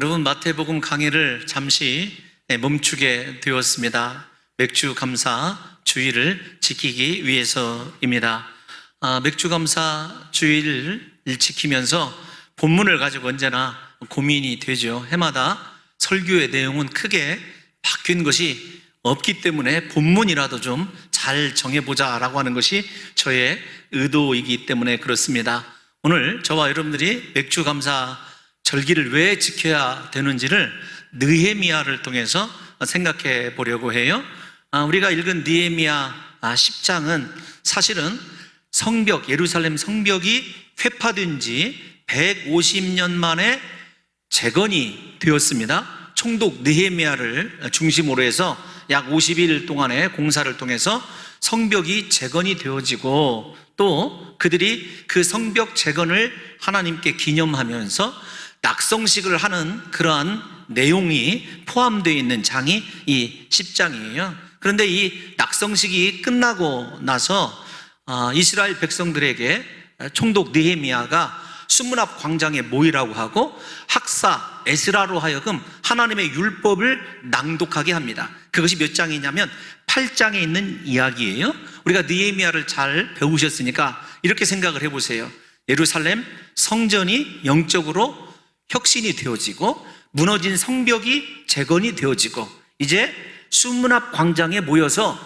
여러분, 마태복음 강의를 잠시 멈추게 되었습니다. 맥주 감사 주일을 지키기 위해서입니다. 맥주 감사 주일을 지키면서 본문을 가지고 언제나 고민이 되죠. 해마다 설교의 내용은 크게 바뀐 것이 없기 때문에 본문이라도 좀 잘 정해보자라고 하는 것이 저의 의도이기 때문에 그렇습니다. 오늘 저와 여러분들이 맥주 감사 절기를 왜 지켜야 되는지를 느헤미야를 통해서 생각해 보려고 해요. 우리가 읽은 느헤미야 10장은 사실은 성벽, 예루살렘 성벽이 회파된 지 150년 만에 재건이 되었습니다. 총독 느헤미야를 중심으로 해서 약 50일 동안의 공사를 통해서 성벽이 재건이 되어지고, 또 그들이 그 성벽 재건을 하나님께 기념하면서 낙성식을 하는 그러한 내용이 포함되어 있는 장이 이 10장이에요. 그런데 이 낙성식이 끝나고 나서 이스라엘 백성들에게 총독 느헤미야가 수문 앞 광장에 모이라고 하고 학사 에스라로 하여금 하나님의 율법을 낭독하게 합니다. 그것이 몇 장이냐면 8장에 있는 이야기예요. 우리가 느헤미야를 잘 배우셨으니까 이렇게 생각을 해보세요. 예루살렘 성전이 영적으로 혁신이 되어지고 무너진 성벽이 재건이 되어지고 이제 수문 앞 광장에 모여서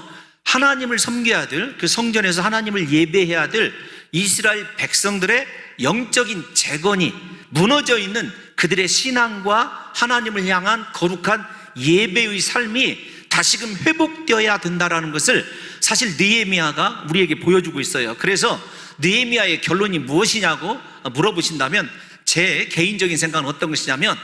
하나님을 섬겨야 될, 그 성전에서 하나님을 예배해야 될 이스라엘 백성들의 영적인 재건이, 무너져 있는 그들의 신앙과 하나님을 향한 거룩한 예배의 삶이 다시금 회복되어야 된다는 것을 사실 느헤미야가 우리에게 보여주고 있어요. 그래서 느헤미야의 결론이 무엇이냐고 물어보신다면 제 개인적인 생각은 어떤 것이냐면,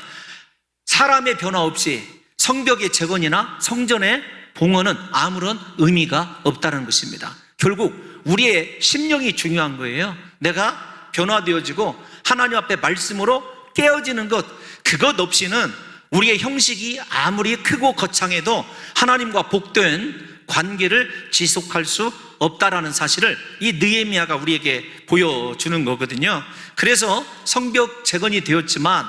사람의 변화 없이 성벽의 재건이나 성전의 봉헌은 아무런 의미가 없다는 것입니다. 결국 우리의 심령이 중요한 거예요. 내가 변화되어지고 하나님 앞에 말씀으로 깨어지는 것, 그것 없이는 우리의 형식이 아무리 크고 거창해도 하나님과 복된 관계를 지속할 수 없다라는 사실을 이 느헤미야가 우리에게 보여주는 거거든요. 그래서 성벽 재건이 되었지만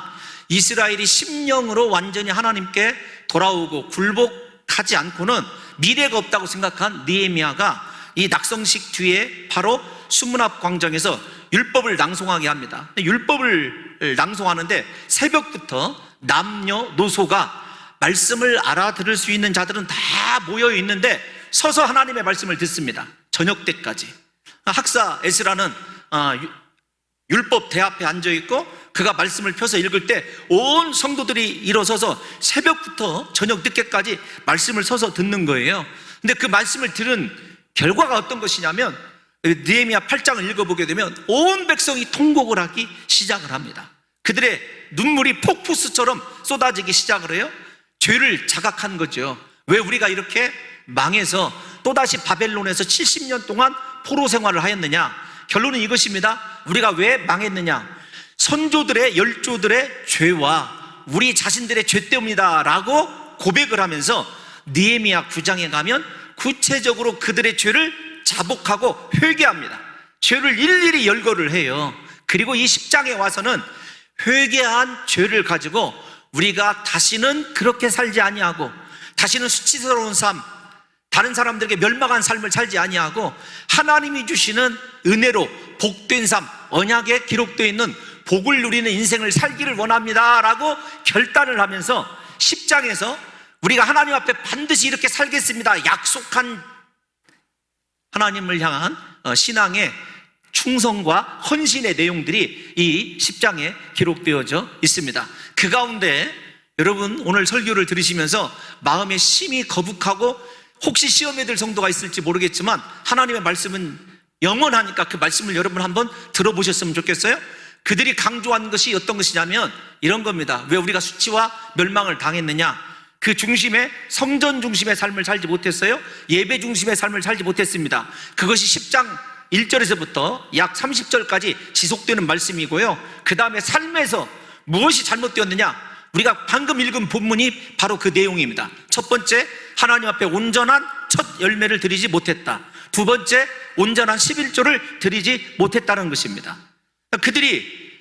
이스라엘이 심령으로 완전히 하나님께 돌아오고 굴복하지 않고는 미래가 없다고 생각한 느헤미야가 이 낙성식 뒤에 바로 수문 앞 광장에서 율법을 낭송하게 합니다. 율법을 낭송하는데 새벽부터 남녀노소가 말씀을 알아들을 수 있는 자들은 다 모여 있는데 서서 하나님의 말씀을 듣습니다. 저녁 때까지. 학사 에스라는 율법 대 앞에 앉아 있고 그가 말씀을 펴서 읽을 때 온 성도들이 일어서서 새벽부터 저녁 늦게까지 말씀을 서서 듣는 거예요. 근데 그 말씀을 들은 결과가 어떤 것이냐면, 느헤미야 8장을 읽어보게 되면 온 백성이 통곡을 하기 시작을 합니다. 그들의 눈물이 폭포수처럼 쏟아지기 시작을 해요. 죄를 자각한 거죠. 왜 우리가 이렇게 망해서 또다시 바벨론에서 70년 동안 포로 생활을 하였느냐? 결론은 이것입니다. 우리가 왜 망했느냐? 선조들의 열조들의 죄와 우리 자신들의 죄 때문이다 라고 고백을 하면서 느헤미야 9장에 가면 구체적으로 그들의 죄를 자복하고 회개합니다. 죄를 일일이 열거를 해요. 그리고 이 10장에 와서는 회개한 죄를 가지고 우리가 다시는 그렇게 살지 아니하고, 다시는 수치스러운 삶, 다른 사람들에게 멸망한 삶을 살지 아니하고 하나님이 주시는 은혜로 복된 삶, 언약에 기록되어 있는 복을 누리는 인생을 살기를 원합니다 라고 결단을 하면서 10장에서 우리가 하나님 앞에 반드시 이렇게 살겠습니다 약속한 하나님을 향한 신앙의 충성과 헌신의 내용들이 이 10장에 기록되어져 있습니다. 그 가운데 여러분 오늘 설교를 들으시면서 마음에 심히 거북하고 혹시 시험에 들 성도가 있을지 모르겠지만 하나님의 말씀은 영원하니까 그 말씀을 여러분 한번 들어보셨으면 좋겠어요. 그들이 강조한 것이 어떤 것이냐면 이런 겁니다. 왜 우리가 수치와 멸망을 당했느냐? 그 중심에, 성전 중심의 삶을 살지 못했어요. 예배 중심의 삶을 살지 못했습니다. 그것이 10장 1절에서부터 약 30절까지 지속되는 말씀이고요. 그 다음에 삶에서 무엇이 잘못되었느냐? 우리가 방금 읽은 본문이 바로 그 내용입니다. 첫 번째, 하나님 앞에 온전한 첫 열매를 드리지 못했다. 두 번째, 온전한 11조를 드리지 못했다는 것입니다. 그들이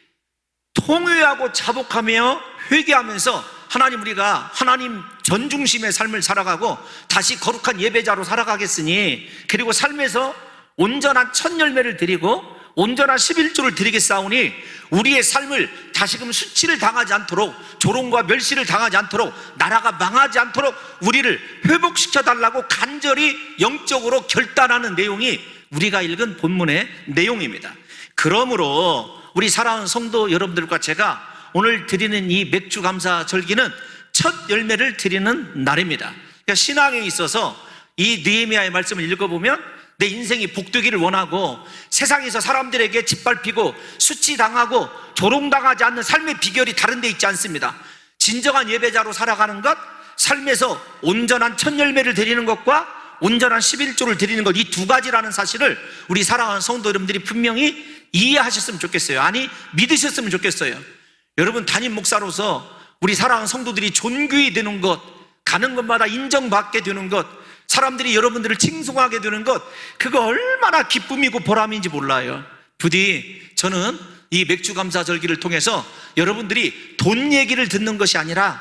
통회하고 자복하며 회개하면서 하나님, 우리가 하나님 전중심의 삶을 살아가고 다시 거룩한 예배자로 살아가겠으니, 그리고 삶에서 온전한 첫 열매를 드리고 온전한 11조를 드리겠사오니 우리의 삶을 다시금 수치를 당하지 않도록, 조롱과 멸시를 당하지 않도록, 나라가 망하지 않도록 우리를 회복시켜 달라고 간절히 영적으로 결단하는 내용이 우리가 읽은 본문의 내용입니다. 그러므로 우리 사랑하는 성도 여러분들과 제가 오늘 드리는 이 맥주 감사 절기는 첫 열매를 드리는 날입니다. 그러니까 신앙에 있어서 이 느헤미야의 말씀을 읽어보면 내 인생이 복되기를 원하고 세상에서 사람들에게 짓밟히고 수치당하고 조롱당하지 않는 삶의 비결이 다른 데 있지 않습니다. 진정한 예배자로 살아가는 것, 삶에서 온전한 첫 열매를 드리는 것과 온전한 11조를 드리는 것, 이 두 가지라는 사실을 우리 사랑하는 성도 여러분들이 분명히 이해하셨으면 좋겠어요. 아니, 믿으셨으면 좋겠어요. 여러분, 담임 목사로서 우리 사랑하는 성도들이 존귀히 되는 것, 가는 곳마다 인정받게 되는 것, 사람들이 여러분들을 칭송하게 되는 것, 그거 얼마나 기쁨이고 보람인지 몰라요. 부디 저는 이 맥주 감사 절기를 통해서 여러분들이 돈 얘기를 듣는 것이 아니라,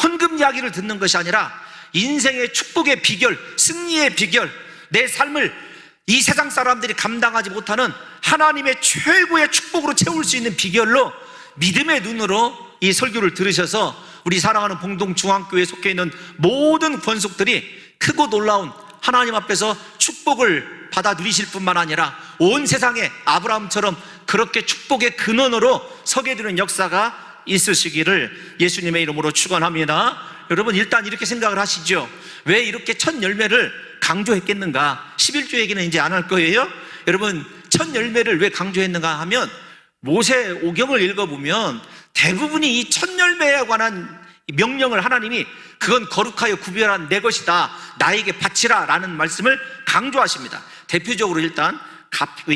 헌금 이야기를 듣는 것이 아니라 인생의 축복의 비결, 승리의 비결, 내 삶을 이 세상 사람들이 감당하지 못하는 하나님의 최고의 축복으로 채울 수 있는 비결로 믿음의 눈으로 이 설교를 들으셔서 우리 사랑하는 봉동중앙교회에 속해 있는 모든 권속들이 크고 놀라운 하나님 앞에서 축복을 받아 누리실 뿐만 아니라 온 세상에 아브라함처럼 그렇게 축복의 근원으로 서게 되는 역사가 있으시기를 예수님의 이름으로 축원합니다. 여러분, 일단 이렇게 생각을 하시죠. 왜 이렇게 첫 열매를 강조했겠는가? 11조 얘기는 이제 안 할 거예요. 여러분, 첫 열매를 왜 강조했는가 하면 모세 오경을 읽어보면 대부분이 이 첫 열매에 관한 명령을 하나님이 그건 거룩하여 구별한 내 것이다, 나에게 바치라 라는 말씀을 강조하십니다. 대표적으로 일단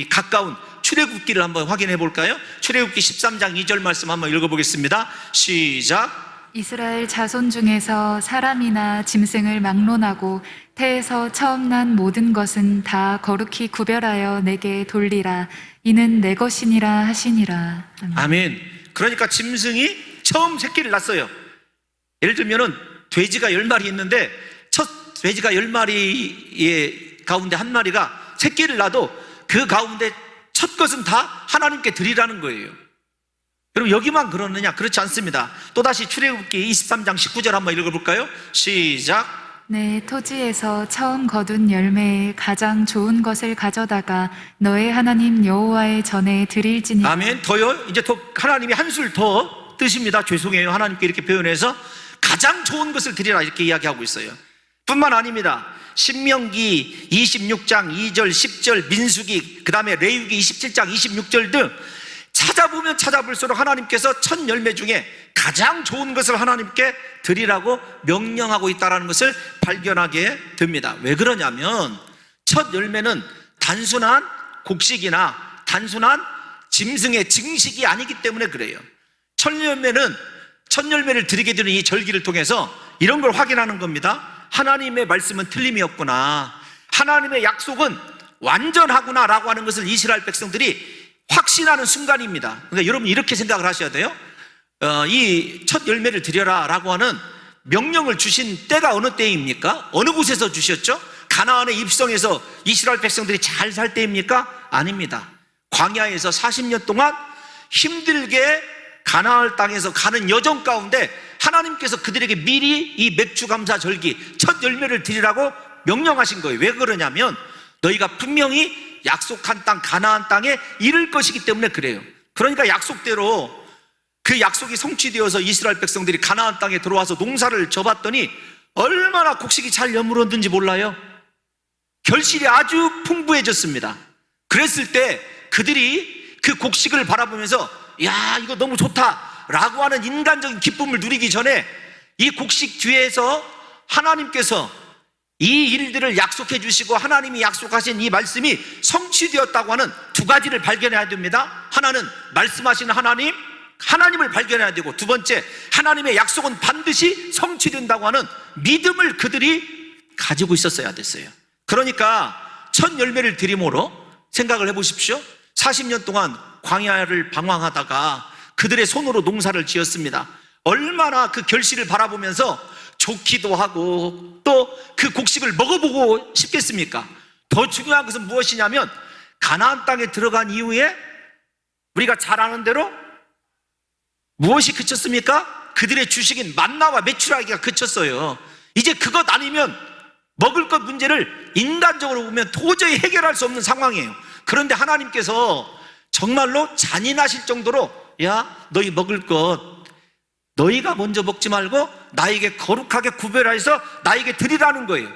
가까운 출애굽기를 한번 확인해 볼까요? 출애굽기 13장 2절 말씀 한번 읽어보겠습니다. 시작. 이스라엘 자손 중에서 사람이나 짐승을 막론하고 태에서 처음 난 모든 것은 다 거룩히 구별하여 내게 돌리라. 이는 내 것이니라 하시니라. 아멘. 아멘. 그러니까 짐승이 처음 새끼를 낳았어요. 예를 들면은 돼지가 10마리 있는데 첫 돼지가 10마리의 가운데 한 마리가 새끼를 낳아도 그 가운데 첫 것은 다 하나님께 드리라는 거예요. 여러분, 여기만 그러느냐? 그렇지 않습니다. 또다시 출애굽기 23장 19절 한번 읽어볼까요? 시작. 내 토지에서 처음 거둔 열매에 가장 좋은 것을 가져다가 너의 하나님 여호와의 전에 드릴지니. 아멘. 더요? 이제 더 하나님이 한술 더 뜨십니다. 죄송해요. 하나님께 이렇게 표현해서 가장 좋은 것을 드리라 이렇게 이야기하고 있어요. 뿐만 아닙니다. 신명기 26장 2절 10절, 민수기, 그 다음에 레위기 27장 26절 등 찾아보면 찾아볼수록 하나님께서 첫 열매 중에 가장 좋은 것을 하나님께 드리라고 명령하고 있다는 것을 발견하게 됩니다. 왜 그러냐면 첫 열매는 단순한 곡식이나 단순한 짐승의 증식이 아니기 때문에 그래요. 첫 열매를 드리게 되는 이 절기를 통해서 이런 걸 확인하는 겁니다. 하나님의 말씀은 틀림이 없구나, 하나님의 약속은 완전하구나 라고 하는 것을 이스라엘 백성들이 확신하는 순간입니다. 그러니까 여러분, 이렇게 생각을 하셔야 돼요. 이 첫 열매를 드려라 라고 하는 명령을 주신 때가 어느 때입니까? 어느 곳에서 주셨죠? 가나안의 입성에서 이스라엘 백성들이 잘 살 때입니까? 아닙니다. 광야에서 40년 동안 힘들게 가나안 땅에서 가는 여정 가운데 하나님께서 그들에게 미리 이 맥주 감사 절기 첫 열매를 드리라고 명령하신 거예요. 왜 그러냐면 너희가 분명히 약속한 땅 가나안 땅에 이를 것이기 때문에 그래요. 그러니까 약속대로 그 약속이 성취되어서 이스라엘 백성들이 가나안 땅에 들어와서 농사를 져봤더니 얼마나 곡식이 잘 여물었는지 몰라요. 결실이 아주 풍부해졌습니다. 그랬을 때 그들이 그 곡식을 바라보면서 야, 이거 너무 좋다 라고 하는 인간적인 기쁨을 누리기 전에 이 곡식 뒤에서 하나님께서 이 일들을 약속해 주시고 하나님이 약속하신 이 말씀이 성취되었다고 하는 두 가지를 발견해야 됩니다. 하나는 말씀하시는 하나님을 발견해야 되고, 두 번째, 하나님의 약속은 반드시 성취된다고 하는 믿음을 그들이 가지고 있었어야 됐어요. 그러니까 첫 열매를 드림으로 생각을 해보십시오. 40년 동안 광야를 방황하다가 그들의 손으로 농사를 지었습니다. 얼마나 그 결실을 바라보면서 좋기도 하고 또 그 곡식을 먹어보고 싶겠습니까? 더 중요한 것은 무엇이냐면 가나안 땅에 들어간 이후에 우리가 잘 아는 대로 무엇이 그쳤습니까? 그들의 주식인 만나와 메추라기가 그쳤어요. 이제 그것 아니면 먹을 것 문제를 인간적으로 보면 도저히 해결할 수 없는 상황이에요. 그런데 하나님께서 정말로 잔인하실 정도로 야, 너희 먹을 것 너희가 먼저 먹지 말고 나에게 거룩하게 구별해서 나에게 드리라는 거예요.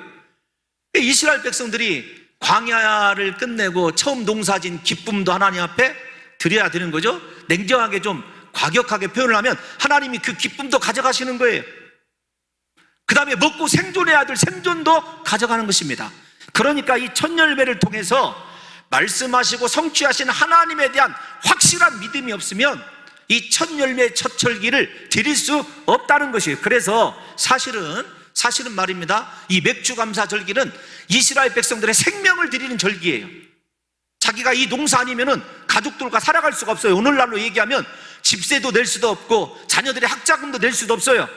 이스라엘 백성들이 광야를 끝내고 처음 농사진 기쁨도 하나님 앞에 드려야 되는 거죠. 냉정하게 좀 과격하게 표현을 하면 하나님이 그 기쁨도 가져가시는 거예요. 그 다음에 먹고 생존해야 될 생존도 가져가는 것입니다. 그러니까 이 첫 열매를 통해서 말씀하시고 성취하신 하나님에 대한 확실한 믿음이 없으면 이 첫 열매의 첫 절기를 드릴 수 없다는 것이에요. 그래서 사실은 말입니다. 이 맥주감사 절기는 이스라엘 백성들의 생명을 드리는 절기예요. 자기가 이 농사 아니면은 가족들과 살아갈 수가 없어요. 오늘날로 얘기하면 집세도 낼 수도 없고 자녀들의 학자금도 낼 수도 없어요.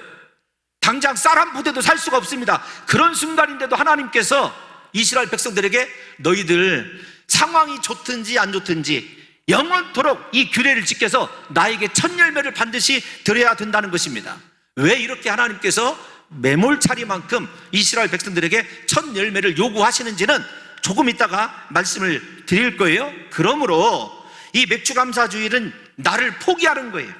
당장 쌀 한 부대도 살 수가 없습니다. 그런 순간인데도 하나님께서 이스라엘 백성들에게 너희들 상황이 좋든지 안 좋든지 영원토록 이 규례를 지켜서 나에게 첫 열매를 반드시 드려야 된다는 것입니다. 왜 이렇게 하나님께서 매몰차리만큼 이스라엘 백성들에게 첫 열매를 요구하시는지는 조금 있다가 말씀을 드릴 거예요. 그러므로 이 맥주감사주일은 나를 포기하는 거예요.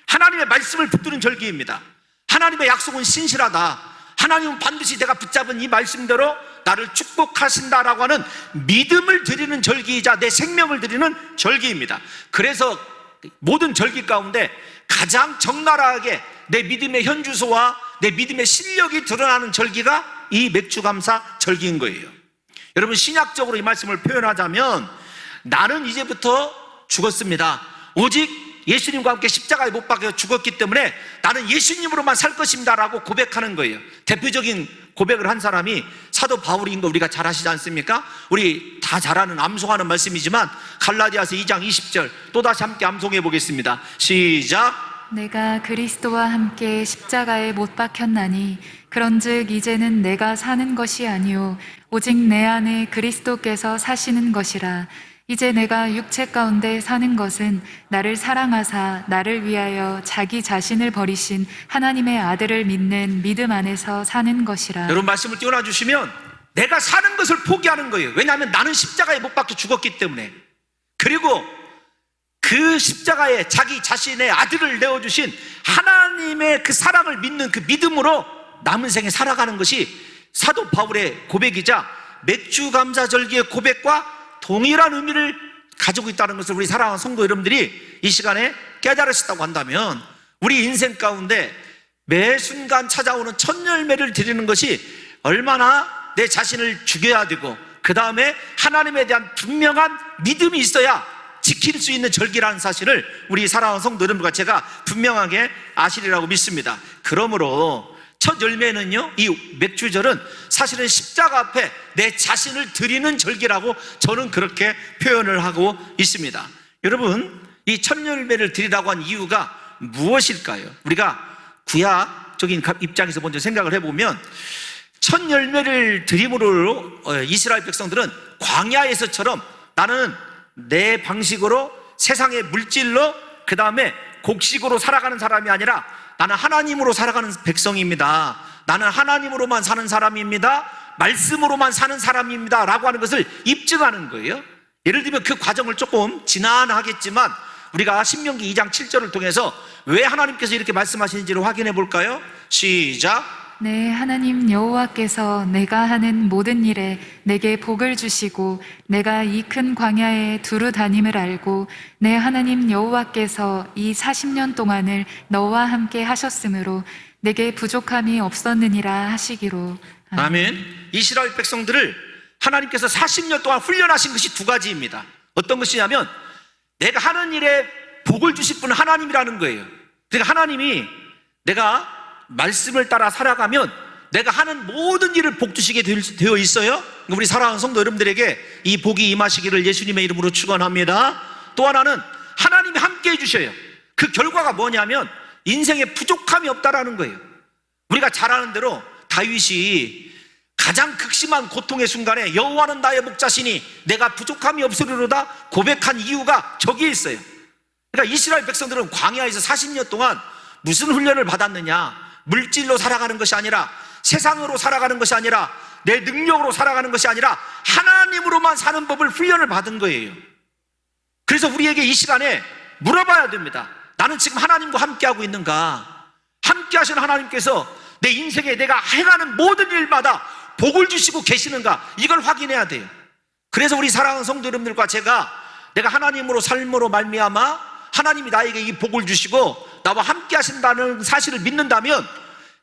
하나님의 말씀을 붙드는 절기입니다. 하나님의 약속은 신실하다. 하나님은 반드시 내가 붙잡은 이 말씀대로 나를 축복하신다라고 하는 믿음을 드리는 절기이자 내 생명을 드리는 절기입니다. 그래서 모든 절기 가운데 가장 적나라하게 내 믿음의 현주소와 내 믿음의 실력이 드러나는 절기가 이 맥주감사 절기인 거예요. 여러분, 신약적으로 이 말씀을 표현하자면 나는 이제부터 죽었습니다. 오직 예수님과 함께 십자가에 못 박혀 죽었기 때문에 나는 예수님으로만 살 것입니다 라고 고백하는 거예요. 대표적인 고백을 한 사람이 사도 바울인 거 우리가 잘 아시지 않습니까? 우리 다 잘 아는 암송하는 말씀이지만 갈라디아서 2장 20절 또다시 함께 암송해 보겠습니다. 시작. 내가 그리스도와 함께 십자가에 못 박혔나니 그런즉 이제는 내가 사는 것이 아니요 오직 내 안에 그리스도께서 사시는 것이라. 이제 내가 육체 가운데 사는 것은 나를 사랑하사 나를 위하여 자기 자신을 버리신 하나님의 아들을 믿는 믿음 안에서 사는 것이라. 여러분, 말씀을 띄워놔 주시면 내가 사는 것을 포기하는 거예요. 왜냐하면 나는 십자가에 못 박혀 죽었기 때문에. 그리고 그 십자가에 자기 자신의 아들을 내어주신 하나님의 그 사랑을 믿는 그 믿음으로 남은 생에 살아가는 것이 사도 바울의 고백이자 맥주감사절기의 고백과 동일한 의미를 가지고 있다는 것을 우리 사랑하는 성도 여러분들이 이 시간에 깨달으셨다고 한다면 우리 인생 가운데 매 순간 찾아오는 첫 열매를 드리는 것이 얼마나 내 자신을 죽여야 되고 그 다음에 하나님에 대한 분명한 믿음이 있어야 지킬 수 있는 절기라는 사실을 우리 사랑하는 성도 여러분과 제가 분명하게 아시리라고 믿습니다. 그러므로 첫 열매는요, 이 맥주절은 사실은 십자가 앞에 내 자신을 드리는 절기라고 저는 그렇게 표현을 하고 있습니다. 여러분, 이 첫 열매를 드리라고 한 이유가 무엇일까요? 우리가 구약적인 입장에서 먼저 생각을 해보면 첫 열매를 드림으로 이스라엘 백성들은 광야에서처럼 나는 내 방식으로 세상의 물질로 그 다음에 곡식으로 살아가는 사람이 아니라 나는 하나님으로 살아가는 백성입니다. 나는 하나님으로만 사는 사람입니다. 말씀으로만 사는 사람입니다 라고 하는 것을 입증하는 거예요. 예를 들면 그 과정을 조금 지난하겠지만 우리가 신명기 2장 7절을 통해서 왜 하나님께서 이렇게 말씀하시는지를 확인해 볼까요? 시작. 내 하나님 여호와께서 내가 하는 모든 일에 내게 복을 주시고 내가 이 큰 광야에 두루 다님을 알고 내 하나님 여호와께서 이 40년 동안을 너와 함께 하셨으므로 내게 부족함이 없었느니라 하시기로. 아멘. 이스라엘 백성들을 하나님께서 40년 동안 훈련하신 것이 두 가지입니다. 어떤 것이냐면 내가 하는 일에 복을 주실 분은 하나님이라는 거예요. 그러니까 하나님이 내가 말씀을 따라 살아가면 내가 하는 모든 일을 복 주시게 되어 있어요. 우리 사랑하는 성도 여러분들에게 이 복이 임하시기를 예수님의 이름으로 축원합니다. 또 하나는 하나님이 함께 해주셔요. 그 결과가 뭐냐면 인생에 부족함이 없다라는 거예요. 우리가 잘 아는 대로 다윗이 가장 극심한 고통의 순간에 여호와는 나의 목자시니 내가 부족함이 없으리로다 고백한 이유가 저기에 있어요. 그러니까 이스라엘 백성들은 광야에서 40년 동안 무슨 훈련을 받았느냐? 물질로 살아가는 것이 아니라, 세상으로 살아가는 것이 아니라, 내 능력으로 살아가는 것이 아니라 하나님으로만 사는 법을 훈련을 받은 거예요. 그래서 우리에게 이 시간에 물어봐야 됩니다. 나는 지금 하나님과 함께하고 있는가? 함께 하신 하나님께서 내 인생에 내가 행하는 모든 일마다 복을 주시고 계시는가? 이걸 확인해야 돼요. 그래서 우리 사랑하는 성도 여러분들과 내가 하나님으로 삶으로 말미암아 하나님이 나에게 이 복을 주시고 나와 함께 하신다는 사실을 믿는다면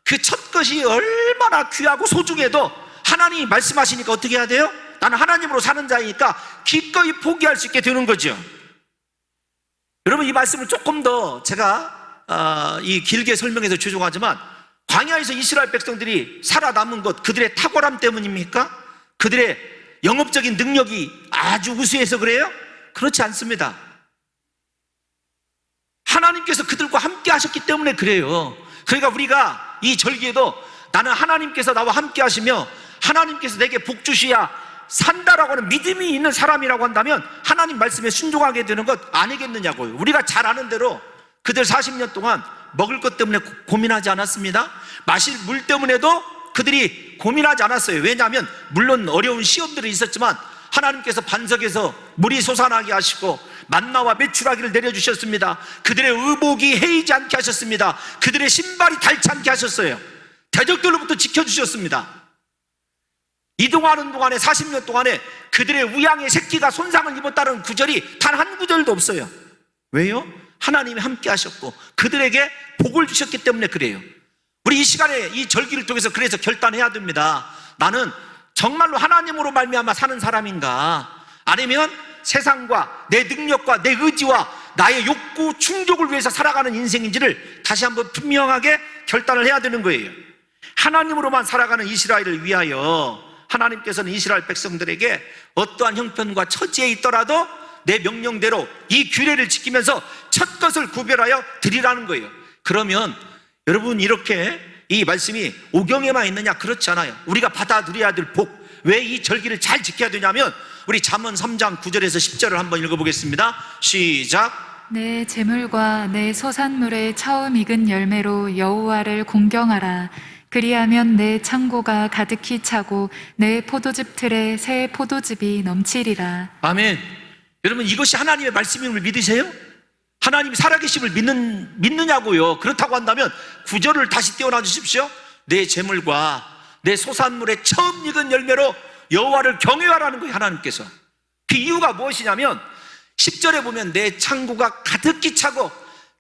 그 첫 것이 얼마나 귀하고 소중해도 하나님이 말씀하시니까 어떻게 해야 돼요? 나는 하나님으로 사는 자이니까 기꺼이 포기할 수 있게 되는 거죠. 여러분, 이 말씀을 조금 더 제가 이 길게 설명해서 죄송하지만, 광야에서 이스라엘 백성들이 살아남은 것, 그들의 탁월함 때문입니까? 그들의 영업적인 능력이 아주 우수해서 그래요? 그렇지 않습니다. 하나님께서 그들과 함께 하셨기 때문에 그래요. 그러니까 우리가 이 절기에도 나는 하나님께서 나와 함께 하시며 하나님께서 내게 복 주셔야 산다라고 하는 믿음이 있는 사람이라고 한다면 하나님 말씀에 순종하게 되는 것 아니겠느냐고요. 우리가 잘 아는 대로 그들 40년 동안 먹을 것 때문에 고민하지 않았습니다. 마실 물 때문에도 그들이 고민하지 않았어요. 왜냐하면 물론 어려운 시험들이 있었지만 하나님께서 반석에서 물이 솟아나게 하시고 만나와 메추라기를 내려주셨습니다. 그들의 의복이 해이지 않게 하셨습니다. 그들의 신발이 닳지 않게 하셨어요. 대적들로부터 지켜주셨습니다. 이동하는 동안에 40년 동안에 그들의 우양의 새끼가 손상을 입었다는 구절이 단 한 구절도 없어요. 왜요? 하나님이 함께 하셨고 그들에게 복을 주셨기 때문에 그래요. 우리 이 시간에 이 절기를 통해서 그래서 결단해야 됩니다. 나는 정말로 하나님으로 말미암아 사는 사람인가? 아니면 세상과 내 능력과 내 의지와 나의 욕구 충족을 위해서 살아가는 인생인지를 다시 한번 분명하게 결단을 해야 되는 거예요. 하나님으로만 살아가는 이스라엘을 위하여 하나님께서는 이스라엘 백성들에게 어떠한 형편과 처지에 있더라도 내 명령대로 이 규례를 지키면서 첫 것을 구별하여 드리라는 거예요. 그러면 여러분, 이렇게 이 말씀이 오경에만 있느냐? 그렇지 않아요. 우리가 받아들여야 될 복, 왜 이 절기를 잘 지켜야 되냐면 우리 잠언 3장 9절에서 10절을 한번 읽어보겠습니다. 시작. 내 재물과 내 소산물의 처음 익은 열매로 여호와를 공경하라. 그리하면 내 창고가 가득히 차고 내 포도즙 틀에 새 포도즙이 넘치리라. 아멘. 여러분, 이것이 하나님의 말씀임을 믿으세요? 하나님이 살아계심을 믿느냐고요? 그렇다고 한다면 9절을 다시 띄워놔 주십시오. 내 재물과 내 소산물의 처음 익은 열매로 여호와를 경외하라는 거예요. 하나님께서. 그 이유가 무엇이냐면 10절에 보면 내 창고가 가득히 차고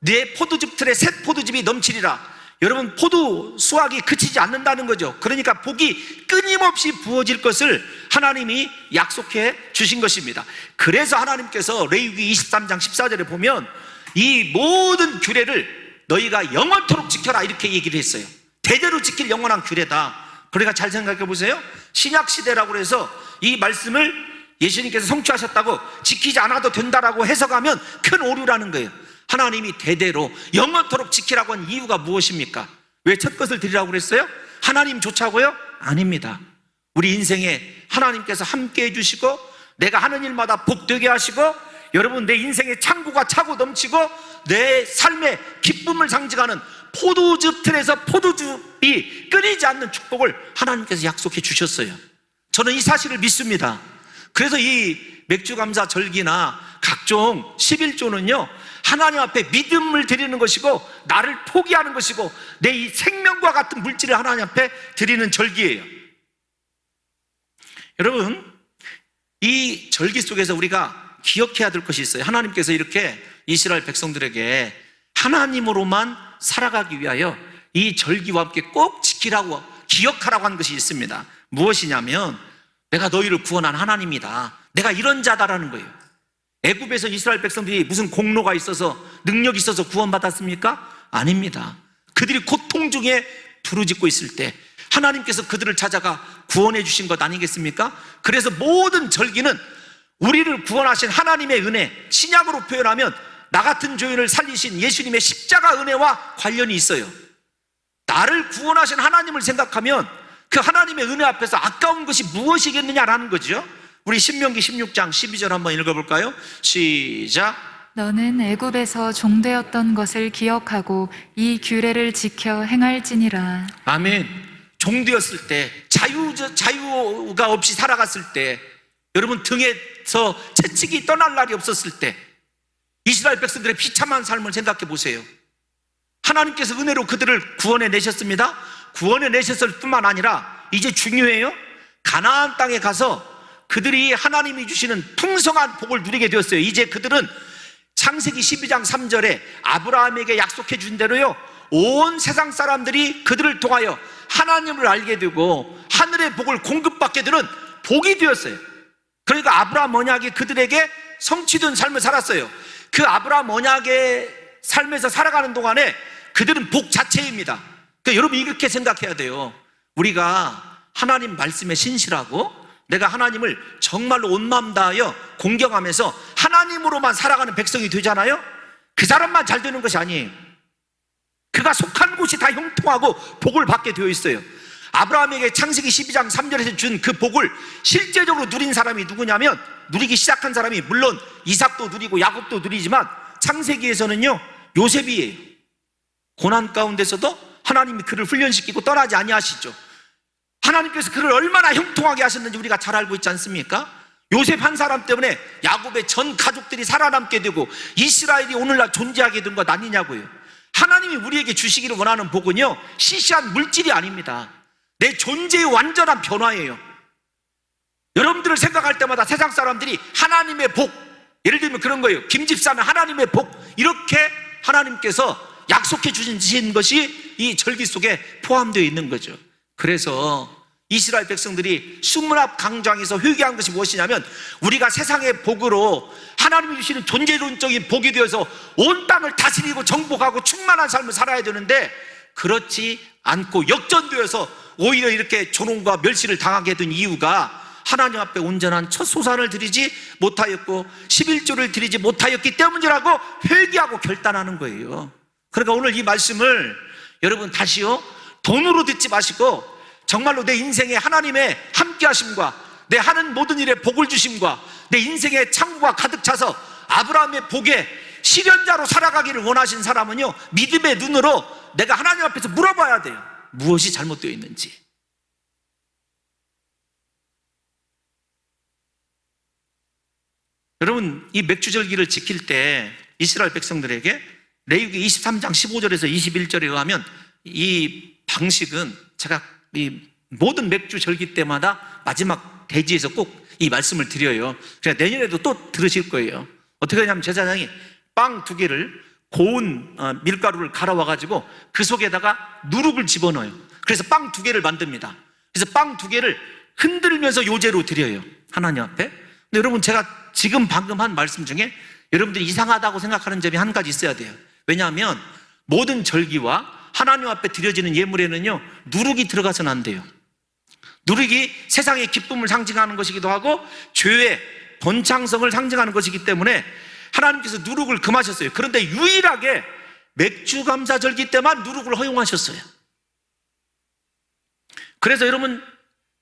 내 포도즙 틀에 새 포도즙이 넘치리라. 여러분, 포도 수확이 그치지 않는다는 거죠. 그러니까 복이 끊임없이 부어질 것을 하나님이 약속해 주신 것입니다. 그래서 하나님께서 레위기 23장 14절에 보면 이 모든 규례를 너희가 영원토록 지켜라 이렇게 얘기를 했어요. 대대로 지킬 영원한 규례다. 그러니까 잘 생각해 보세요. 신약 시대라고 해서 이 말씀을 예수님께서 성취하셨다고 지키지 않아도 된다라고 해석하면 큰 오류라는 거예요. 하나님이 대대로 영원토록 지키라고 한 이유가 무엇입니까? 왜 첫 것을 드리라고 그랬어요? 하나님조차고요? 아닙니다. 우리 인생에 하나님께서 함께 해주시고 내가 하는 일마다 복되게 하시고 여러분, 내 인생의 창고가 차고 넘치고 내 삶의 기쁨을 상징하는 포도즙 틀에서 포도즙이 끊이지 않는 축복을 하나님께서 약속해 주셨어요. 저는 이 사실을 믿습니다. 그래서 이 맥주감사 절기나 각종 11조는요 하나님 앞에 믿음을 드리는 것이고 나를 포기하는 것이고 내 이 생명과 같은 물질을 하나님 앞에 드리는 절기예요. 여러분, 이 절기 속에서 우리가 기억해야 될 것이 있어요. 하나님께서 이렇게 이스라엘 백성들에게 하나님으로만 살아가기 위하여 이 절기와 함께 꼭 지키라고 기억하라고 하는 것이 있습니다. 무엇이냐면 내가 너희를 구원한 하나님이다. 내가 이런 자다라는 거예요. 애굽에서 이스라엘 백성들이 무슨 공로가 있어서 능력이 있어서 구원받았습니까? 아닙니다. 그들이 고통 중에 부르짖고 있을 때 하나님께서 그들을 찾아가 구원해 주신 것 아니겠습니까? 그래서 모든 절기는 우리를 구원하신 하나님의 은혜, 신약으로 표현하면 나 같은 죄인을 살리신 예수님의 십자가 은혜와 관련이 있어요. 나를 구원하신 하나님을 생각하면 그 하나님의 은혜 앞에서 아까운 것이 무엇이겠느냐라는 거죠. 우리 신명기 16장 12절 한번 읽어볼까요? 시작. 너는 애굽에서 종되었던 것을 기억하고 이 규례를 지켜 행할지니라. 아멘. 종되었을 때, 자유가 없이 살아갔을 때, 여러분 등에서 채찍이 떠날 날이 없었을 때, 이스라엘 백성들의 비참한 삶을 생각해 보세요. 하나님께서 은혜로 그들을 구원해 내셨습니다. 구원해 내셨을 뿐만 아니라 이제 중요해요. 가나안 땅에 가서 그들이 하나님이 주시는 풍성한 복을 누리게 되었어요. 이제 그들은 창세기 12장 3절에 아브라함에게 약속해 준 대로요, 온 세상 사람들이 그들을 통하여 하나님을 알게 되고 하늘의 복을 공급받게 되는 복이 되었어요. 그러니까 아브라함 언약이 그들에게 성취된 삶을 살았어요. 그 아브라함 언약의 삶에서 살아가는 동안에 그들은 복 자체입니다. 그러니까 여러분 이렇게 생각해야 돼요. 우리가 하나님 말씀에 신실하고 내가 하나님을 정말로 온 마음 다하여 공경하면서 하나님으로만 살아가는 백성이 되잖아요. 그 사람만 잘 되는 것이 아니에요. 그가 속한 곳이 다 형통하고 복을 받게 되어 있어요. 아브라함에게 창세기 12장 3절에서 준 그 복을 실제적으로 누린 사람이 누구냐면, 누리기 시작한 사람이 물론 이삭도 누리고 야곱도 누리지만 창세기에서는요 요셉이에요. 고난 가운데서도 하나님이 그를 훈련시키고 떠나지 아니하시죠. 하나님께서 그를 얼마나 형통하게 하셨는지 우리가 잘 알고 있지 않습니까? 요셉 한 사람 때문에 야곱의 전 가족들이 살아남게 되고 이스라엘이 오늘날 존재하게 된 것 아니냐고요. 하나님이 우리에게 주시기를 원하는 복은요 시시한 물질이 아닙니다. 내 존재의 완전한 변화예요. 여러분들을 생각할 때마다 세상 사람들이 하나님의 복, 예를 들면 그런 거예요. 김 집사는 하나님의 복, 이렇게 하나님께서 약속해 주신 것이 이 절기 속에 포함되어 있는 거죠. 그래서 이스라엘 백성들이 수문 앞 광장에서 회개한 것이 무엇이냐면, 우리가 세상의 복으로 하나님이 주시는 존재론적인 복이 되어서 온 땅을 다스리고 정복하고 충만한 삶을 살아야 되는데 그렇지 않고 역전되어서 오히려 이렇게 조롱과 멸시를 당하게 된 이유가 하나님 앞에 온전한 첫 소산을 드리지 못하였고 11조를 드리지 못하였기 때문이라고 회개하고 결단하는 거예요. 그러니까 오늘 이 말씀을 여러분 다시요 돈으로 듣지 마시고 정말로 내 인생에 하나님의 함께하심과 내 하는 모든 일에 복을 주심과 내 인생의 창고가 가득 차서 아브라함의 복에 실현자로 살아가기를 원하신 사람은요 믿음의 눈으로 내가 하나님 앞에서 물어봐야 돼요. 무엇이 잘못되어 있는지. 여러분 이 맥주절기를 지킬 때 이스라엘 백성들에게 레위기 23장 15절에서 21절에 의하면 이 방식은 제가 이 모든 맥주절기 때마다 마지막 대지에서 꼭 이 말씀을 드려요. 그래서 내년에도 또 들으실 거예요. 어떻게 하냐면 제사장이 빵 2개를 고운 밀가루를 갈아와가지고 그 속에다가 누룩을 집어넣어요. 그래서 빵 2개를 만듭니다. 그래서 빵 2개를 흔들면서 요제로 드려요 하나님 앞에. 근데 여러분 제가 지금 방금 한 말씀 중에 여러분들이 이상하다고 생각하는 점이 한 가지 있어야 돼요. 왜냐하면 모든 절기와 하나님 앞에 드려지는 예물에는요 누룩이 들어가서는 안 돼요. 누룩이 세상의 기쁨을 상징하는 것이기도 하고 죄의 번창성을 상징하는 것이기 때문에 하나님께서 누룩을 금하셨어요. 그런데 유일하게 맥주감사절기 때만 누룩을 허용하셨어요. 그래서 여러분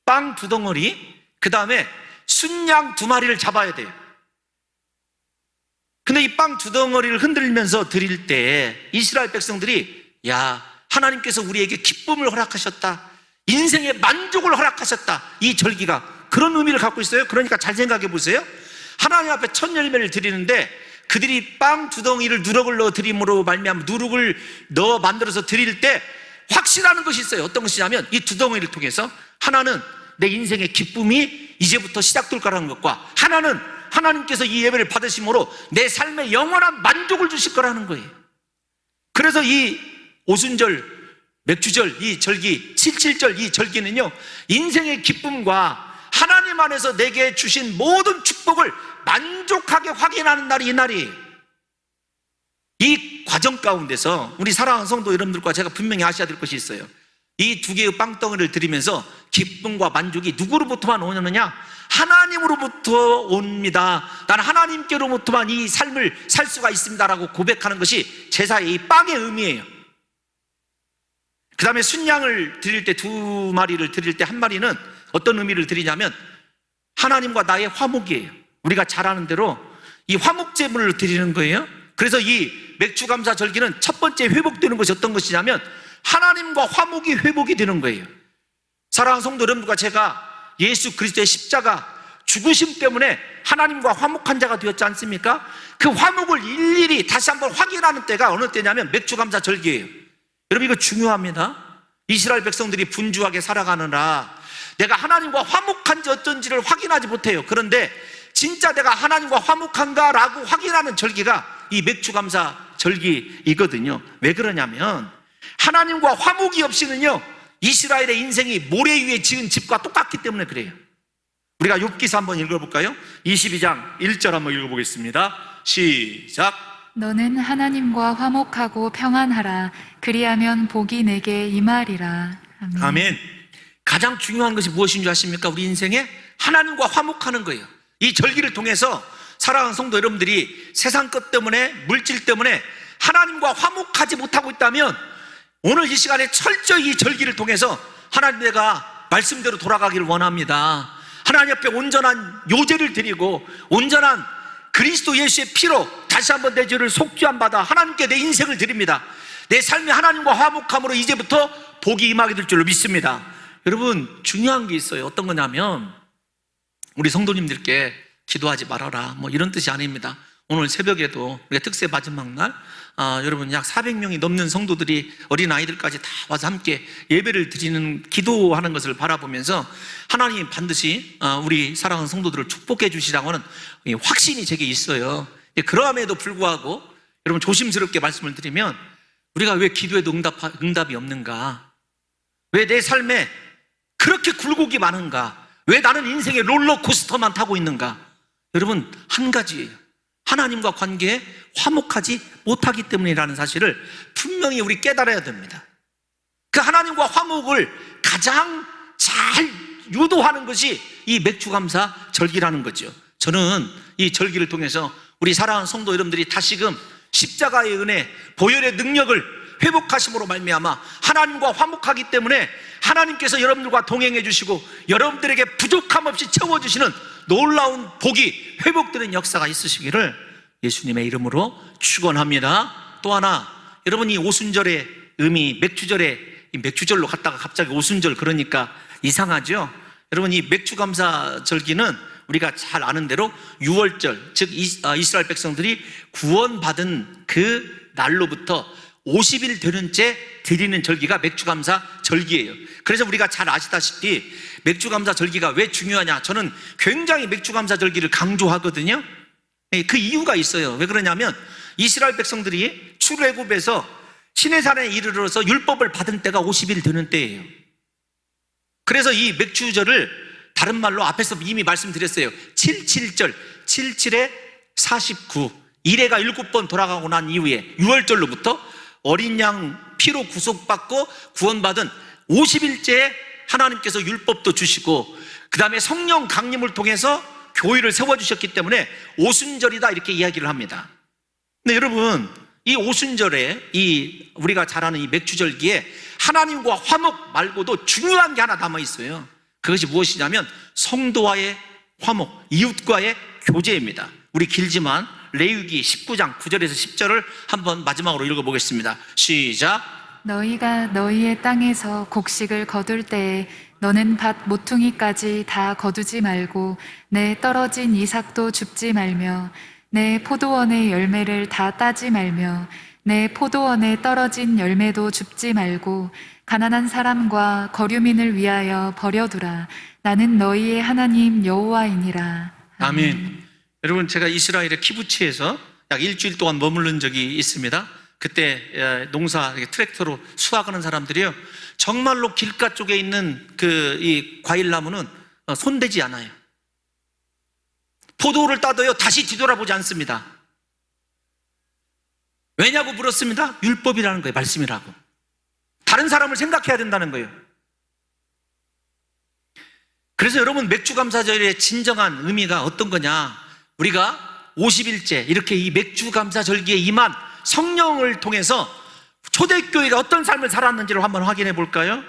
빵 2덩어리, 그 다음에 순양 2마리를 잡아야 돼요. 근데 이 빵 2덩어리를 흔들면서 드릴 때 이스라엘 백성들이 야 하나님께서 우리에게 기쁨을 허락하셨다, 인생의 만족을 허락하셨다, 이 절기가 그런 의미를 갖고 있어요. 그러니까 잘 생각해 보세요. 하나님 앞에 첫 열매를 드리는데 그들이 빵 2덩이를 누룩을 넣어 드림으로 말미암아 누룩을 넣어 만들어서 드릴 때 확실한 것이 있어요. 어떤 것이냐면 이 2덩이를 통해서 하나는 내 인생의 기쁨이 이제부터 시작될 거라는 것과 하나는 하나님께서 이 예배를 받으심으로 내 삶에 영원한 만족을 주실 거라는 거예요. 그래서 이 오순절, 맥주절, 이 절기, 77절 이 절기는요 인생의 기쁨과 하나님 안에서 내게 주신 모든 축복을 만족하게 확인하는 날이 이 날이에요. 이 과정 가운데서 우리 사랑하는 성도 여러분들과 제가 분명히 아셔야 될 것이 있어요. 이 2개의 빵덩이를 드리면서 기쁨과 만족이 누구로부터만 오느냐? 하나님으로부터 옵니다. 나는 하나님께로부터만 이 삶을 살 수가 있습니다라고 고백하는 것이 제사의 이 빵의 의미예요. 그 다음에 순양을 드릴 때 2마리를 드릴 때 1마리는 어떤 의미를 드리냐면 하나님과 나의 화목이에요. 우리가 잘 아는 대로 이 화목 제물을 드리는 거예요. 그래서 이 맥주감사 절기는 첫 번째 회복되는 것이 어떤 것이냐면 하나님과 화목이 회복이 되는 거예요. 사랑하는 성도 여러분과 제가 예수 그리스도의 십자가 죽으심 때문에 하나님과 화목한 자가 되었지 않습니까? 그 화목을 일일이 다시 한번 확인하는 때가 어느 때냐면 맥주감사 절기예요. 여러분 이거 중요합니다. 이스라엘 백성들이 분주하게 살아가느라 내가 하나님과 화목한지 어쩐지를 확인하지 못해요. 그런데 진짜 내가 하나님과 화목한가라고 확인하는 절기가 이 맥주감사 절기이거든요. 왜 그러냐면 하나님과 화목이 없이는요 이스라엘의 인생이 모래 위에 지은 집과 똑같기 때문에 그래요. 우리가 욥기서 한번 읽어볼까요? 22장 1절 한번 읽어보겠습니다. 시작. 너는 하나님과 화목하고 평안하라. 그리하면 복이 내게 임하리라. 아멘. 아멘. 가장 중요한 것이 무엇인 줄 아십니까? 우리 인생에 하나님과 화목하는 거예요. 이 절기를 통해서 사랑하는 성도 여러분들이 세상 것 때문에 물질 때문에 하나님과 화목하지 못하고 있다면 오늘 이 시간에 철저히 이 절기를 통해서 하나님 내가 말씀대로 돌아가기를 원합니다. 하나님 앞에 온전한 요제를 드리고 온전한 그리스도 예수의 피로 다시 한번 내 죄를 속죄함 받아 하나님께 내 인생을 드립니다. 내 삶이 하나님과 화목함으로 이제부터 복이 임하게 될 줄로 믿습니다. 여러분 중요한 게 있어요. 어떤 거냐면 우리 성도님들께 기도하지 말아라 뭐 이런 뜻이 아닙니다. 오늘 새벽에도 우리가 특세 마지막 날 여러분 약 400명이 넘는 성도들이 어린아이들까지 다 와서 함께 예배를 드리는 기도하는 것을 바라보면서 하나님 반드시 우리 사랑하는 성도들을 축복해 주시라고는 확신이 제게 있어요. 그러함에도 불구하고 여러분 조심스럽게 말씀을 드리면 우리가 왜 기도에도 응답이 없는가? 왜 내 삶에 그렇게 굴곡이 많은가? 왜 나는 인생의 롤러코스터만 타고 있는가? 여러분 한 가지예요. 하나님과 관계에 화목하지 못하기 때문이라는 사실을 분명히 우리 깨달아야 됩니다. 그 하나님과 화목을 가장 잘 유도하는 것이 이 맥주감사 절기라는 거죠. 저는 이 절기를 통해서 우리 사랑하는 성도 여러분들이 다시금 십자가의 은혜, 보혈의 능력을 회복하심으로 말미암아 하나님과 화목하기 때문에 하나님께서 여러분들과 동행해 주시고 여러분들에게 부족함 없이 채워주시는 놀라운 복이 회복되는 역사가 있으시기를 예수님의 이름으로 축원합니다. 또 하나 여러분 이 오순절의 의미, 맥주절에 이 맥주절로 갔다가 갑자기 오순절 그러니까 이상하죠? 여러분 이 맥주감사 절기는 우리가 잘 아는 대로 6월절 즉 이스라엘 백성들이 구원받은 그 날로부터 50일 되는 채 드리는 절기가 맥주감사 절기예요. 그래서 우리가 잘 아시다시피 맥주감사 절기가 왜 중요하냐? 저는 굉장히 맥주감사 절기를 강조하거든요. 그 이유가 있어요. 왜 그러냐면 이스라엘 백성들이 출애굽에서 시내산에 이르러서 율법을 받은 때가 50일 되는 때예요. 그래서 이 맥주절을 다른 말로 앞에서 이미 말씀드렸어요. 77절, 77에 49 1회가 7번 돌아가고 난 이후에 6월절로부터 어린 양 피로 구속받고 구원받은 50일째에 하나님께서 율법도 주시고 그 다음에 성령 강림을 통해서 교회를 세워주셨기 때문에 오순절이다 이렇게 이야기를 합니다. 근데 여러분 이 오순절에 이 우리가 잘 아는 이 맥주절기에 하나님과 화목 말고도 중요한 게 하나 남아 있어요. 그것이 무엇이냐면 성도와의 화목, 이웃과의 교제입니다. 우리 길지만 레위기 19장 9절에서 10절을 한번 마지막으로 읽어보겠습니다. 시작. 너희가 너희의 땅에서 곡식을 거둘 때에 너는 밭 모퉁이까지 다 거두지 말고 내 떨어진 이삭도 줍지 말며 내 포도원의 열매를 다 따지 말며 내 포도원에 떨어진 열매도 줍지 말고 가난한 사람과 거류민을 위하여 버려두라. 나는 너희의 하나님 여호와이니라. 아멘. 여러분 제가 이스라엘의 키부츠에서 약 일주일 동안 머무른 적이 있습니다. 그때 농사 트랙터로 수확하는 사람들이요 정말로 길가 쪽에 있는 그 이 과일나무는 손대지 않아요. 포도를 따도요 다시 뒤돌아보지 않습니다. 왜냐고 물었습니다. 율법이라는 거예요. 말씀이라고. 다른 사람을 생각해야 된다는 거예요. 그래서 여러분, 맥주감사절의 진정한 의미가 어떤 거냐? 우리가 50일째 이렇게 이 맥주감사절기에 임한 성령을 통해서 초대교회가 어떤 삶을 살았는지를 한번 확인해 볼까요?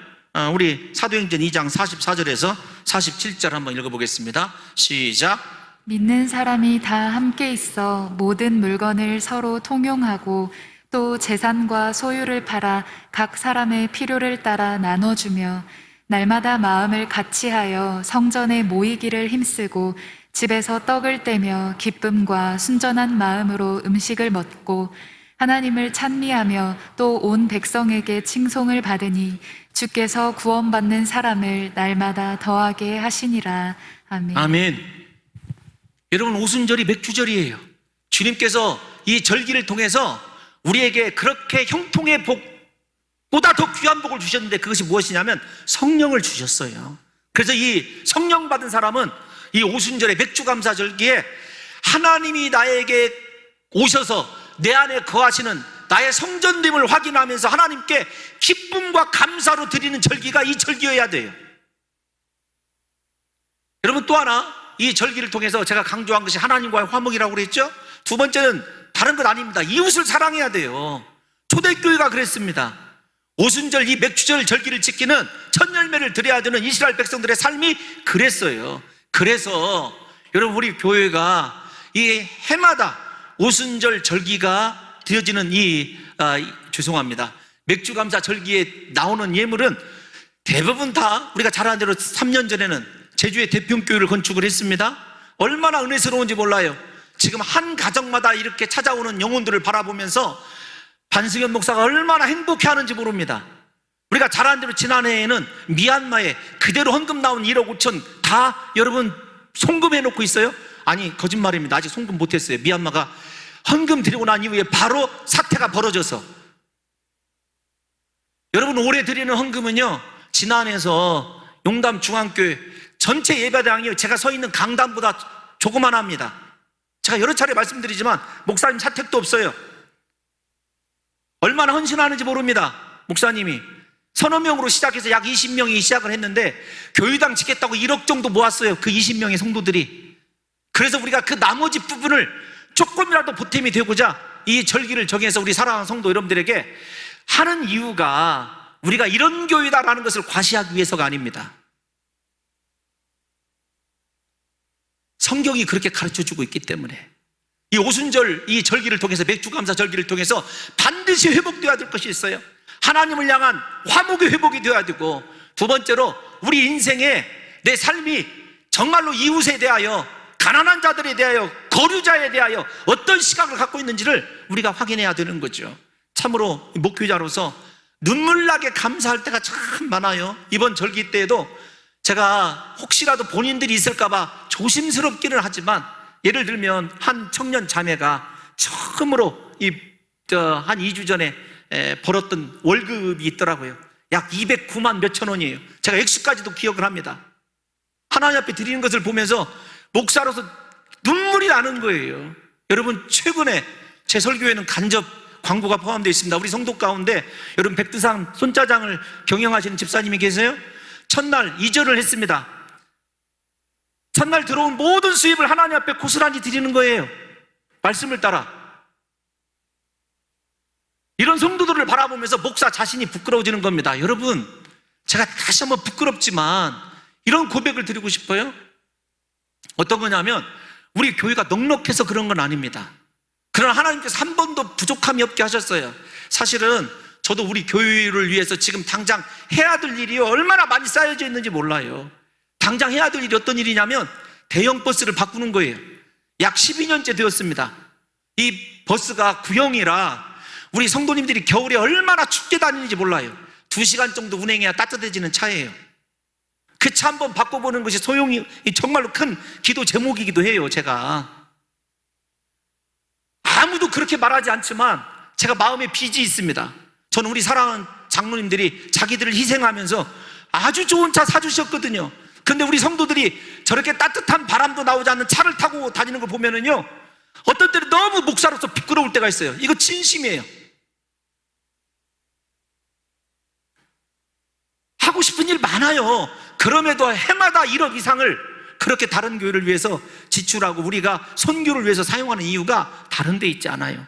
우리 사도행전 2장 44절에서 47절 한번 읽어보겠습니다. 시작. 믿는 사람이 다 함께 있어 모든 물건을 서로 통용하고 또 재산과 소유를 팔아 각 사람의 필요를 따라 나눠주며 날마다 마음을 같이하여 성전에 모이기를 힘쓰고 집에서 떡을 떼며 기쁨과 순전한 마음으로 음식을 먹고 하나님을 찬미하며 또 온 백성에게 칭송을 받으니 주께서 구원받는 사람을 날마다 더하게 하시니라. 아멘. 아멘. 여러분, 오순절이 맥주절이에요. 주님께서 이 절기를 통해서 우리에게 그렇게 형통의 복보다 더 귀한 복을 주셨는데, 그것이 무엇이냐면 성령을 주셨어요. 그래서 이 성령 받은 사람은 이 오순절의 맥주감사절기에 하나님이 나에게 오셔서 내 안에 거하시는 나의 성전됨을 확인하면서 하나님께 기쁨과 감사로 드리는 절기가 이 절기여야 돼요. 여러분, 또 하나 이 절기를 통해서 제가 강조한 것이 하나님과의 화목이라고 그랬죠? 두 번째는 다른 것 아닙니다. 이웃을 사랑해야 돼요. 초대교회가 그랬습니다. 오순절 이 맥주절 절기를 지키는 첫 열매를 드려야 되는 이스라엘 백성들의 삶이 그랬어요. 그래서 여러분, 우리 교회가 이 해마다 오순절 절기가 드려지는 죄송합니다. 맥주감사 절기에 나오는 예물은 대부분 다 우리가 잘 아는 대로 3년 전에는 제주의 대평교회를 건축을 했습니다. 얼마나 은혜스러운지 몰라요. 지금 한 가정마다 이렇게 찾아오는 영혼들을 바라보면서 반승현 목사가 얼마나 행복해하는지 모릅니다. 우리가 잘 아는 대로 지난해에는 미얀마에 그대로 헌금 나온 1억 5천 다 여러분 송금해놓고 있어요? 아니, 거짓말입니다. 아직 송금 못했어요. 미얀마가 헌금 드리고 난 이후에 바로 사태가 벌어져서. 여러분, 올해 드리는 헌금은요, 지난해에서 용담 중앙교회 전체 예배당이 제가 서 있는 강단보다 조그만합니다. 제가 여러 차례 말씀드리지만 목사님 사택도 없어요. 얼마나 헌신하는지 모릅니다. 목사님이 서너 명으로 시작해서 약 20명이 시작을 했는데 교회당 짓겠다고 1억 정도 모았어요. 그 20명의 성도들이. 그래서 우리가 그 나머지 부분을 조금이라도 보탬이 되고자 이 절기를 정해서 우리 사랑하는 성도 여러분들에게 하는 이유가 우리가 이런 교회다라는 것을 과시하기 위해서가 아닙니다. 성경이 그렇게 가르쳐주고 있기 때문에 이 오순절 이 절기를 통해서, 맥주감사 절기를 통해서 반드시 회복되어야 될 것이 있어요. 하나님을 향한 화목의 회복이 되어야 되고, 두 번째로 우리 인생에 내 삶이 정말로 이웃에 대하여, 가난한 자들에 대하여, 거류자에 대하여 어떤 시각을 갖고 있는지를 우리가 확인해야 되는 거죠. 참으로 목회자로서 눈물나게 감사할 때가 참 많아요. 이번 절기 때에도 제가 혹시라도 본인들이 있을까봐 조심스럽기는 하지만, 예를 들면 한 청년 자매가 처음으로 한 2주 전에 벌었던 월급이 있더라고요. 약 209만 몇천 원이에요. 제가 액수까지도 기억을 합니다. 하나님 앞에 드리는 것을 보면서 목사로서 눈물이 나는 거예요. 여러분, 최근에 제 설교에는 간접 광고가 포함되어 있습니다. 우리 성도 가운데 여러분 백두산 손짜장을 경영하시는 집사님이 계세요. 첫날 이절을 했습니다. 첫날 들어온 모든 수입을 하나님 앞에 고스란히 드리는 거예요. 말씀을 따라. 이런 성도들을 바라보면서 목사 자신이 부끄러워지는 겁니다. 여러분, 제가 다시 한번 부끄럽지만 이런 고백을 드리고 싶어요. 어떤 거냐면, 우리 교회가 넉넉해서 그런 건 아닙니다. 그러나 하나님께서 한 번도 부족함이 없게 하셨어요. 사실은 저도 우리 교회를 위해서 지금 당장 해야 될 일이 얼마나 많이 쌓여져 있는지 몰라요. 당장 해야 될 일이 어떤 일이냐면 대형 버스를 바꾸는 거예요. 약 12년째 되었습니다. 이 버스가 구형이라 우리 성도님들이 겨울에 얼마나 춥게 다니는지 몰라요. 2시간 정도 운행해야 따뜻해지는 차예요. 그 차 한번 바꿔보는 것이 소용이 정말로 큰 기도 제목이기도 해요. 제가 아무도 그렇게 말하지 않지만 제가 마음에 빚이 있습니다. 저는 우리 사랑하는 장로님들이 자기들을 희생하면서 아주 좋은 차 사주셨거든요. 근데 우리 성도들이 저렇게 따뜻한 바람도 나오지 않는 차를 타고 다니는 걸 보면은요, 어떤 때는 너무 목사로서 부끄러울 때가 있어요. 이거 진심이에요. 하고 싶은 일 많아요. 그럼에도 해마다 1억 이상을 그렇게 다른 교회를 위해서 지출하고 우리가 선교를 위해서 사용하는 이유가 다른 데 있지 않아요.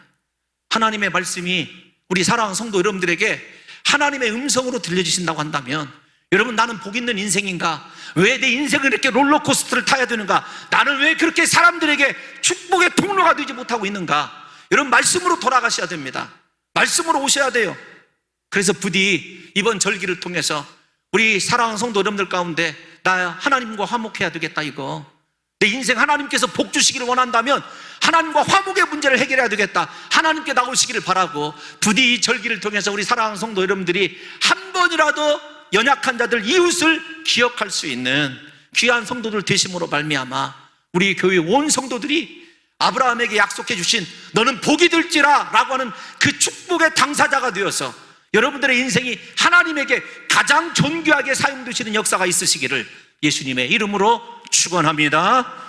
하나님의 말씀이 우리 사랑하는 성도 여러분들에게 하나님의 음성으로 들려주신다고 한다면, 여러분, 나는 복 있는 인생인가? 왜 내 인생을 이렇게 롤러코스터를 타야 되는가? 나는 왜 그렇게 사람들에게 축복의 통로가 되지 못하고 있는가? 여러분, 말씀으로 돌아가셔야 됩니다. 말씀으로 오셔야 돼요. 그래서 부디 이번 절기를 통해서 우리 사랑하는 성도 여러분들 가운데 나 하나님과 화목해야 되겠다, 이거. 내 인생 하나님께서 복 주시기를 원한다면 하나님과 화목의 문제를 해결해야 되겠다, 하나님께 나오시기를 바라고, 부디 이 절기를 통해서 우리 사랑하는 성도 여러분들이 한 번이라도 연약한 자들, 이웃을 기억할 수 있는 귀한 성도들 되심으로 말미암아 우리 교회 온 성도들이 아브라함에게 약속해 주신 너는 복이 될지라 라고 하는 그 축복의 당사자가 되어서 여러분들의 인생이 하나님에게 가장 존귀하게 사용되시는 역사가 있으시기를 예수님의 이름으로 축원합니다.